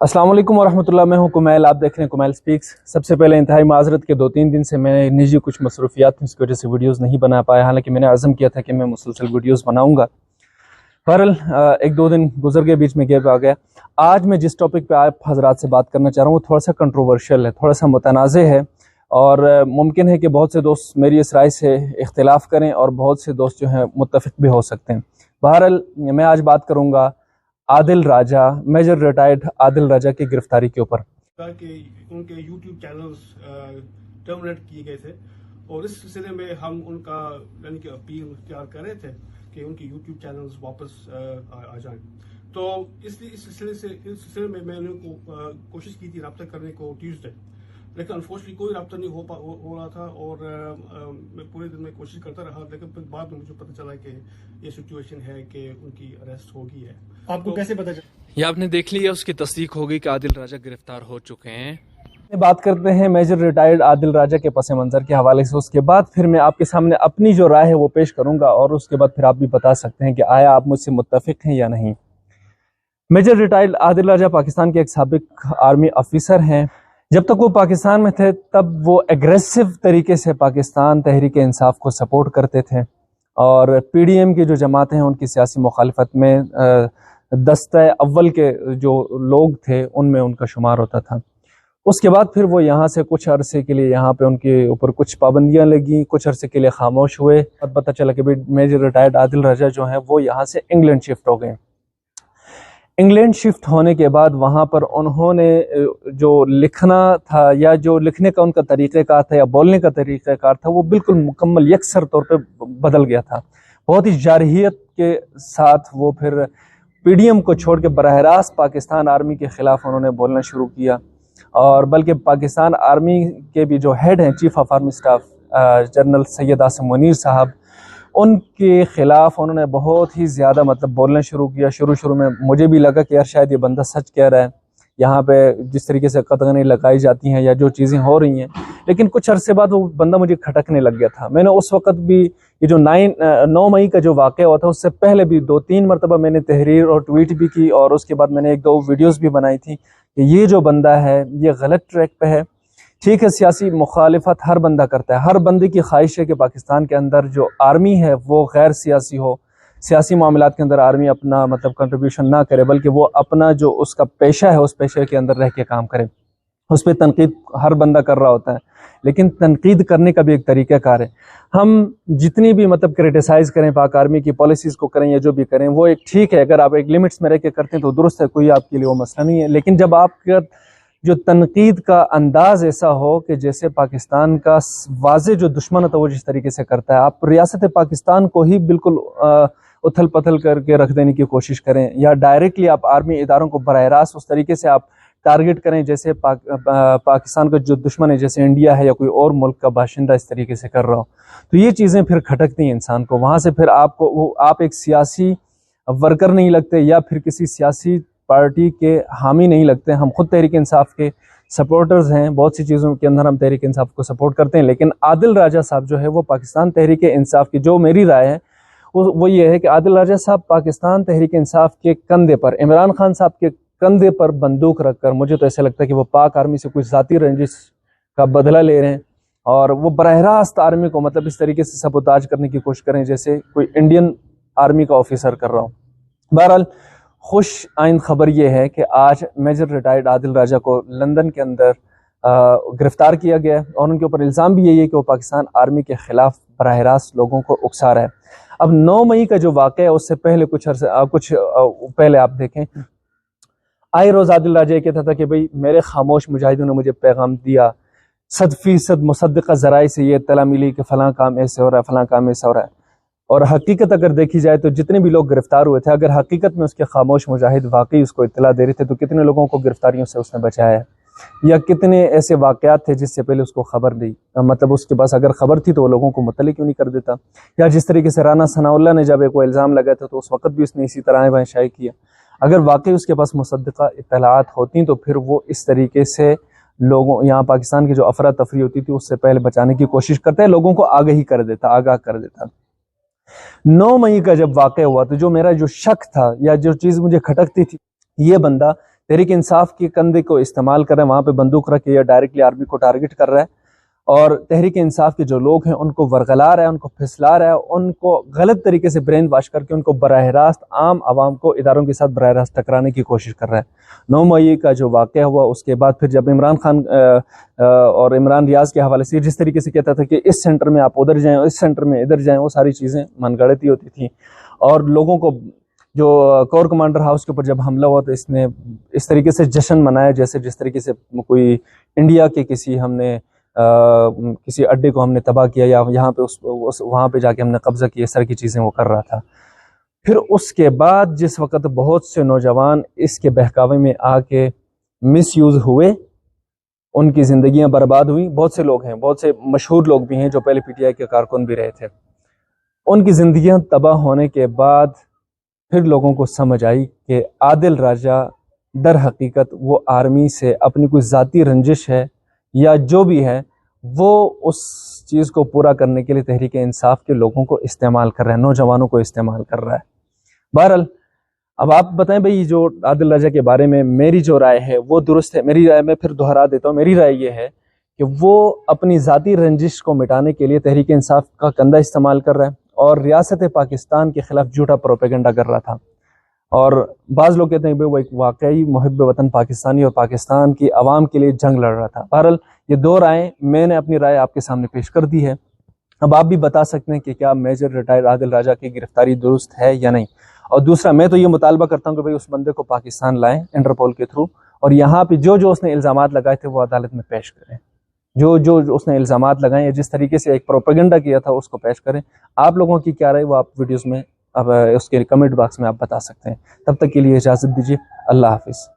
السلام علیکم ورحمۃ اللہ، میں ہوں کمیل، آپ دیکھ رہے ہیں کمیل سپیکس۔ سب سے پہلے انتہائی معذرت کہ 2-3 دن سے میں نجی کچھ مصروفیات تھیں، اس کی وجہ سے ویڈیوز نہیں بنا پایا، حالانکہ میں نے عزم کیا تھا کہ میں مسلسل ویڈیوز بناؤں گا۔ بہرحال 1-2 دن گزر گئے، بیچ میں گیپ آ گیا۔ آج میں جس ٹاپک پہ آپ حضرات سے بات کرنا چاہ رہا ہوں وہ تھوڑا سا کنٹروورشل ہے، تھوڑا سا متنازع ہے، اور ممکن ہے کہ بہت سے دوست میری اس رائے سے اختلاف کریں اور بہت سے دوست جو ہیں متفق بھی ہو سکتے ہیں۔ بہرحال میں آج بات کروں گا عادل راجہ، میجر ریٹائرڈ عادل راجہ کی گرفتاری کے اوپر۔ کہ ان کے یوٹیوب چینلز ٹرمینیٹ کیے گئے تھے، اور اس سلسلے میں ہم ان کا یعنی کہ اپیل اختیار کر رہے تھے کہ ان کے یوٹیوب چینلز واپس آ جائیں۔ تو اس سلسلے میں نے ان کو کوشش کی تھی رابطہ کرنے کو ٹیوزڈے، لیکن انفارچونیٹلی کوئی رابطہ نہیں ہو رہا تھا، اور میں پورے دن میں کوشش کرتا رہا، لیکن پھر بعد میں مجھے پتہ چلا کہ یہ سچویشن ہے کہ ان کی اریسٹ ہو گئی ہے۔ آپ کو کیسے پتہ چلا؟ یہ آپ نے دیکھ لیا، اس کی تصدیق ہو گئی کہ عادل راجہ گرفتار ہو چکے ہیں۔ بات کرتے ہیں میجر ریٹائرڈ عادل راجہ کے پس منظر کے حوالے سے، اس کے بعد پھر میں آپ کے سامنے اپنی جو رائے ہے وہ پیش کروں گا، اور اس کے بعد پھر آپ بھی بتا سکتے ہیں کہ آیا آپ مجھ سے متفق ہیں یا نہیں۔ میجر ریٹائرڈ عادل راجہ پاکستان کے ایک سابق آرمی افیسر ہیں۔ جب تک وہ پاکستان میں تھے تب وہ ایگریسو طریقے سے پاکستان تحریک انصاف کو سپورٹ کرتے تھے، اور پی ڈی ایم کی جو جماعتیں ہیں ان کی سیاسی مخالفت میں دستہ اول کے جو لوگ تھے ان میں ان کا شمار ہوتا تھا۔ اس کے بعد پھر وہ یہاں سے کچھ عرصے کے لیے یہاں پہ ان کے اوپر کچھ پابندیاں لگیں، کچھ عرصے کے لیے خاموش ہوئے، پتہ چلا کہ میجر ریٹائرڈ عادل راجہ جو ہیں وہ یہاں سے انگلینڈ شفٹ ہو گئے۔ انگلینڈ شفٹ ہونے کے بعد وہاں پر انہوں نے جو لکھنا تھا یا جو لکھنے کا ان کا طریقہ کار تھا یا بولنے کا طریقہ کار تھا وہ بالکل مکمل یکسر طور پہ بدل گیا تھا۔ بہت ہی جارحیت کے ساتھ وہ پھر پی ڈی ایم کو چھوڑ کے براہ راست پاکستان آرمی کے خلاف انہوں نے بولنا شروع کیا، اور بلکہ پاکستان آرمی کے بھی جو ہیڈ ہیں chief of army staff general Syed Asim Munir صاحب، ان کے خلاف انہوں نے بہت ہی زیادہ بولنا شروع کیا۔ شروع میں مجھے بھی لگا کہ یار شاید یہ بندہ سچ کہہ رہا ہے، یہاں پہ جس طریقے سے قطغنیں لگائی جاتی ہیں یا جو چیزیں ہو رہی ہیں، لیکن کچھ عرصے بعد وہ بندہ مجھے کھٹکنے لگ گیا تھا۔ میں نے اس وقت بھی یہ جو 9 مئی کا جو واقعہ ہوا تھا اس سے پہلے بھی 2-3 مرتبہ میں نے تحریر اور ٹویٹ بھی کی، اور اس کے بعد میں نے 1-2 ویڈیوز بھی بنائی تھی کہ یہ جو بندہ ہے یہ غلط ٹریک پہ ہے۔ ٹھیک ہے، سیاسی مخالفت ہر بندہ کرتا ہے، ہر بندے کی خواہش ہے کہ پاکستان کے اندر جو آرمی ہے وہ غیر سیاسی ہو، سیاسی معاملات کے اندر آرمی اپنا کنٹریبیوشن نہ کرے، بلکہ وہ اپنا جو اس کا پیشہ ہے اس پیشے کے اندر رہ کے کام کرے۔ اس پہ تنقید ہر بندہ کر رہا ہوتا ہے، لیکن تنقید کرنے کا بھی ایک طریقہ کار ہے۔ ہم جتنی بھی کریٹیسائز کریں پاک آرمی کی پالیسیز کو کریں یا جو بھی کریں، وہ ایک ٹھیک ہے، اگر آپ ایک لمٹس میں رہ کے کرتے ہیں تو درست ہے، کوئی آپ کے لیے وہ مسئلہ نہیں ہے، لیکن جب آپ کا جو تنقید کا انداز ایسا ہو کہ جیسے پاکستان کا واضح جو دشمن ہوتا ہے وہ جس طریقے سے کرتا ہے، آپ ریاست پاکستان کو ہی بالکل اتھل پتھل کر کے رکھ دینے کی کوشش کریں، یا ڈائریکٹلی آپ آرمی اداروں کو براہ راست اس طریقے سے آپ ٹارگٹ کریں جیسے پاکستان کا جو دشمن ہے جیسے انڈیا ہے یا کوئی اور ملک کا باشندہ اس طریقے سے کر رہا ہو، تو یہ چیزیں پھر کھٹکتی ہیں انسان کو۔ وہاں سے پھر آپ ایک سیاسی ورکر نہیں لگتے یا پھر کسی سیاسی پارٹی کے حامی نہیں لگتے۔ ہم خود تحریک انصاف کے سپورٹرز ہیں، بہت سی چیزوں کے اندر ہم تحریک انصاف کو سپورٹ کرتے ہیں، لیکن عادل راجہ صاحب جو ہے وہ پاکستان تحریک انصاف کی جو میری رائے ہے وہ یہ ہے کہ عادل راجہ صاحب پاکستان تحریک انصاف کے کندھے پر، عمران خان صاحب کے کندھے پر بندوق رکھ کر، مجھے تو ایسا لگتا ہے کہ وہ پاک آرمی سے کچھ ذاتی رنجش کا بدلہ لے رہے ہیں، اور وہ براہ راست آرمی کو اس طریقے سے سبوتاج کرنے کی کوشش کریں جیسے کوئی انڈین آرمی کا آفیسر کر رہا ہو۔ بہرحال خوش آئند خبر یہ ہے کہ آج میجر ریٹائرڈ عادل راجہ کو لندن کے اندر گرفتار کیا گیا ہے، اور ان کے اوپر الزام بھی یہی ہے کہ وہ پاکستان آرمی کے خلاف براہ راست لوگوں کو اکسا رہا ہے۔ اب 9 مئی کا جو واقعہ ہے اس سے پہلے کچھ پہلے آپ دیکھیں، آئے روز عادل راجہ یہ کہتا تھا کہ بھئی میرے خاموش مجاہدوں نے مجھے پیغام دیا، 100% مصدقہ ذرائع سے یہ اطلاع ملی کہ فلاں کام ایسے ہو رہا ہے، فلاں کام ایسا ہو رہا ہے، اور حقیقت اگر دیکھی جائے تو جتنے بھی لوگ گرفتار ہوئے تھے، اگر حقیقت میں اس کے خاموش مجاہد واقعی اس کو اطلاع دے رہے تھے تو کتنے لوگوں کو گرفتاریوں سے اس نے بچایا ہے، یا کتنے ایسے واقعات تھے جس سے پہلے اس کو خبر دی، اس کے پاس اگر خبر تھی تو وہ لوگوں کو مطلع کیوں نہیں کر دیتا، یا جس طریقے سے رانا ثناء اللہ نے جب ایک الزام لگایا تھا تو اس وقت بھی اس نے اسی طرح شائع کیا۔ اگر واقعی اس کے پاس مصدقہ اطلاعات ہوتی تو پھر وہ اس طریقے سے لوگوں یہاں پاکستان کی جو افراتفری ہوتی تھی اس سے پہلے بچانے کی کوشش کرتا ہے، لوگوں کو آگاہ کر دیتا۔ 9 مئی کا جب واقعہ ہوا تو جو میرا جو شک تھا یا جو چیز مجھے کھٹکتی تھی، یہ بندہ تحریک انصاف کے کندھے کو استعمال کر رہا ہے، وہاں پہ بندوق رکھ کے یا ڈائریکٹلی آرمی کو ٹارگٹ کر رہا ہے، اور تحریک انصاف کے جو لوگ ہیں ان کو ورغلا رہا ہے، ان کو پھسلا رہا ہے، ان کو غلط طریقے سے برین واش کر کے ان کو براہ راست عام عوام کو اداروں کے ساتھ براہ راست ٹکرانے کی کوشش کر رہا ہے۔ 9 مئی کا جو واقعہ ہوا اس کے بعد پھر جب عمران خان اور عمران ریاض کے حوالے سے جس طریقے سے کہتا تھا کہ اس سینٹر میں آپ ادھر جائیں، اس سینٹر میں ادھر جائیں، وہ ساری چیزیں من گڑتی ہوتی تھیں، اور لوگوں کو جو کور کمانڈر ہاؤس کے اوپر جب حملہ ہوا تو اس نے اس طریقے سے جشن منایا جیسے جس طریقے سے کوئی انڈیا کے کسی کسی اڈے کو ہم نے تباہ کیا، یا یہاں پہ وہاں پہ جا کے ہم نے قبضہ کیا، اس طرح کی چیزیں وہ کر رہا تھا۔ پھر اس کے بعد جس وقت بہت سے نوجوان اس کے بہکاوے میں آ کے مس یوز ہوئے، ان کی زندگیاں برباد ہوئیں، بہت سے لوگ ہیں، بہت سے مشہور لوگ بھی ہیں جو پہلے پی ٹی آئی کے کارکن بھی رہے تھے، ان کی زندگیاں تباہ ہونے کے بعد پھر لوگوں کو سمجھ آئی کہ عادل راجہ در حقیقت وہ آرمی سے اپنی کوئی ذاتی رنجش ہے یا جو بھی ہے، وہ اس چیز کو پورا کرنے کے لیے تحریک انصاف کے لوگوں کو استعمال کر رہا ہے، نوجوانوں کو استعمال کر رہا ہے۔ بہرحال اب آپ بتائیں بھائی، جو عادل راجہ کے بارے میں میری جو رائے ہے وہ درست ہے؟ میری رائے میں پھر دہرا دیتا ہوں، میری رائے یہ ہے کہ وہ اپنی ذاتی رنجش کو مٹانے کے لیے تحریک انصاف کا کندھا استعمال کر رہا ہے، اور ریاست پاکستان کے خلاف جھوٹا پروپیگنڈا کر رہا تھا، اور بعض لوگ کہتے ہیں کہ وہ ایک واقعی محب وطن پاکستانی اور پاکستان کی عوام کے لیے جنگ لڑ رہا تھا۔ بہرحال یہ 2 رائے، میں نے اپنی رائے آپ کے سامنے پیش کر دی ہے، اب آپ بھی بتا سکتے ہیں کہ کیا میجر ریٹائرڈ عادل راجہ کی گرفتاری درست ہے یا نہیں۔ اور دوسرا، میں تو یہ مطالبہ کرتا ہوں کہ بھئی اس بندے کو پاکستان لائیں انٹرپول کے تھرو، اور یہاں پہ جو اس نے الزامات لگائے تھے وہ عدالت میں پیش کریں، جو اس نے الزامات لگائے یا جس طریقے سے ایک پروپیگنڈا کیا تھا اس کو پیش کریں۔ آپ لوگوں کی کیا رائے وہ آپ ویڈیوز میں اب اس کے کمنٹ باکس میں آپ بتا سکتے ہیں۔ تب تک کے لیے اجازت دیجیے، اللہ حافظ۔